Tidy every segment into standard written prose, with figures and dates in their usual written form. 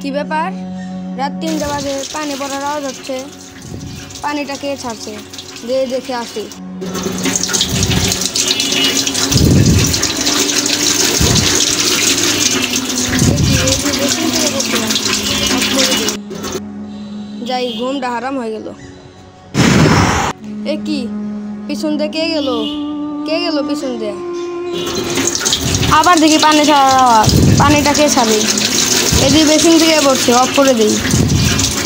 কি ব্যাপার? রাত ৩টা বাজে, পানি পড়ার আওয়াজ হচ্ছে। পানিটা কে ছাড়ছে? দেখে আসি। যাই, ঘুমটা হারাম হয়ে গেল। এ কি, পিছন দিয়ে কে গেল? কে গেল পিছন দিয়ে? আবার দেখি পানি ছাড়ার আওয়াজ। পানিটা কে ছাড়ে? এদিকে বেসিন থেকে পড়ছে, অফ করে দিই।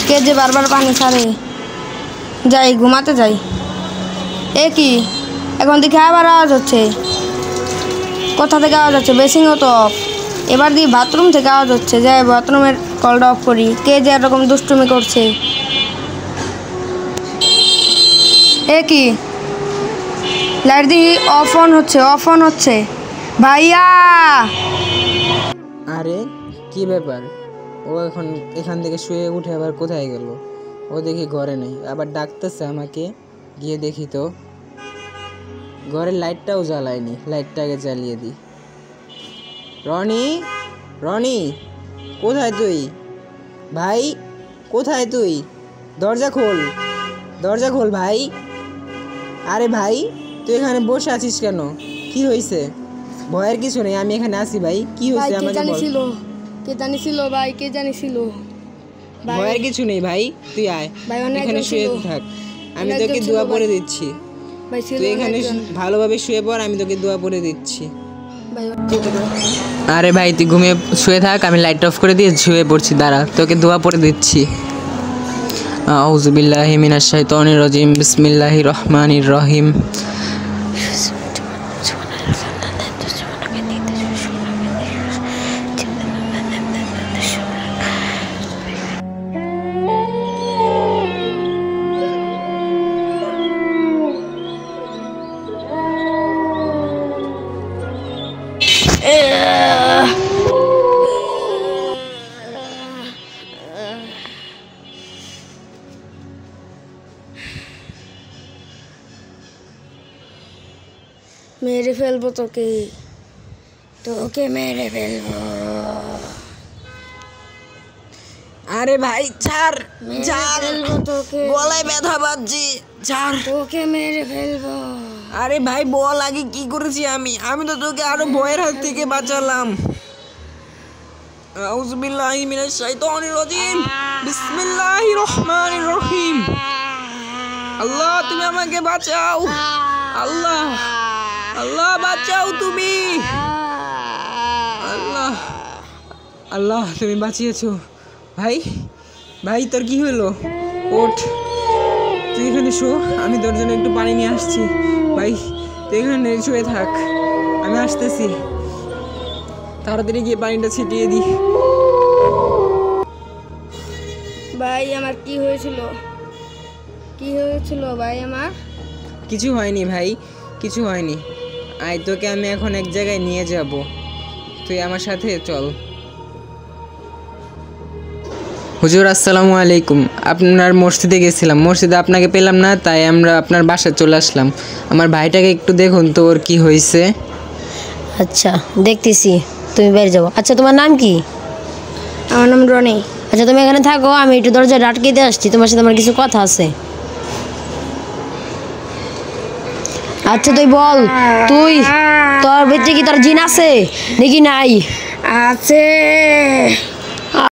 কে যে বারবার পানি ছাড়ে? যাই, ঘুমাতে যাই। এ কি, এখন দেখি আবার আওয়াজ হচ্ছে। কোথা থেকে আওয়াজ হচ্ছে? বেসিনও তো অফ। এবার দিয়ে বাথরুম থেকে আওয়াজ হচ্ছে। যাই, বাথরুমের কলটা অফ করি। কে যে এরকম দুষ্টুমি করছে? এ কি, লাইট দিয়ে অফ অন হচ্ছে। ভাইয়া! আরে কি ব্যাপার? ও এখন এখান থেকে শুয়ে উঠে আবার কোথায় গেল? ও দেখি ঘরে নেই, আবার ডাকতেছে আমাকে। গিয়ে দেখি তো ঘরের লাইটটাও জ্বালায়নি। লাইটটাকে জ্বালিয়ে দিই। রনি, কোথায় তুই? ভাই, কোথায় তুই? দরজা খোল ভাই। আরে ভাই, তুই এখানে বসে আছিস কেন? কি হয়েছে? ভয়ের কিছু নেই, আমি এখানে আছি ভাই। কি হয়েছে আমাকে বল। কে জানিছিল ভাই? ভয়ের কিছু নেই ভাই, তুই আয় এখানে শুয়ে থাক। আমি তোকে দোয়া পড়ে দিচ্ছি। তুই এখানে ভালোভাবে শুয়ে পড়, আমি তোকে দোয়া পড়ে দিচ্ছি। আরে ভাই, তুই ঘুমিয়ে শুয়ে থাক, আমি লাইট অফ করে দিয়ে শুয়ে পড়ছি। দাঁড়া, তোকে দোয়া পড়ে দিচ্ছি। আউযু বিল্লাহি মিনাশ শাইতানির রাজিম। বিসমিল্লাহির রহমানির রহিম। মেরে ফেলবো তোকে মেরে ফেলবো। আরে ভাই ছাড়, গলায় ব্যথা পাচ্ছি, ছাড়। তোকে মেরে ফেলবো। আরে ভাই বল, আগে কি করেছি আমি তো তোকে আরো ভয়ের হাত থেকে বাঁচালাম। আউযু বিল্লাহি মিনাশ শাইতানির রাজিম। বিসমিল্লাহির রহমানির রহিম। আল্লাহ, তুমি আমাকে বাঁচাও। আল্লাহ বাঁচাও তুমি। আল্লাহ তুমি বাঁচিয়েছো। ভাই তোর কি হলো? ওঠ, তুই এখানে শো, আমি তোর জন্য একটু পানি নিয়ে আসছি। ভাই তুই এখানে শুয়ে থাক, আমি আসতেছি। তাড়াতাড়ি গিয়ে পানিটা ছিটিয়ে দি। ভাই আমার কি হয়েছিল ভাই? আমার কিছু হয়নি ভাই, কিছু হয়নি। আয়, তোকে আমি এখন এক জায়গায় নিয়ে যাব, তুই আমার সাথে চল। হুজুর আসসালামু আলাইকুম। আপনার মসজিদে গেছিলাম, মসজিদে আপনাকে পেলাম না, তাই আমরা আপনার বাসায় চলে আসলাম। আমার ভাইটাকে একটু দেখুন তো, ওর কি হয়েছে। আচ্ছা দেখতেছি, তুমি বের যাবো। আচ্ছা তোমার নাম কি? আমার নাম রনি। আচ্ছা তুমি এখানে থাকো, আমি একটু দরজায় আটকে দিয়ে আসছি, তোমার সাথে আমার কিছু কথা আছে। আচ্ছা তুই বল, তুই তোর ভিতরে কি তোর জিন আছে নাকি নাই? আছে।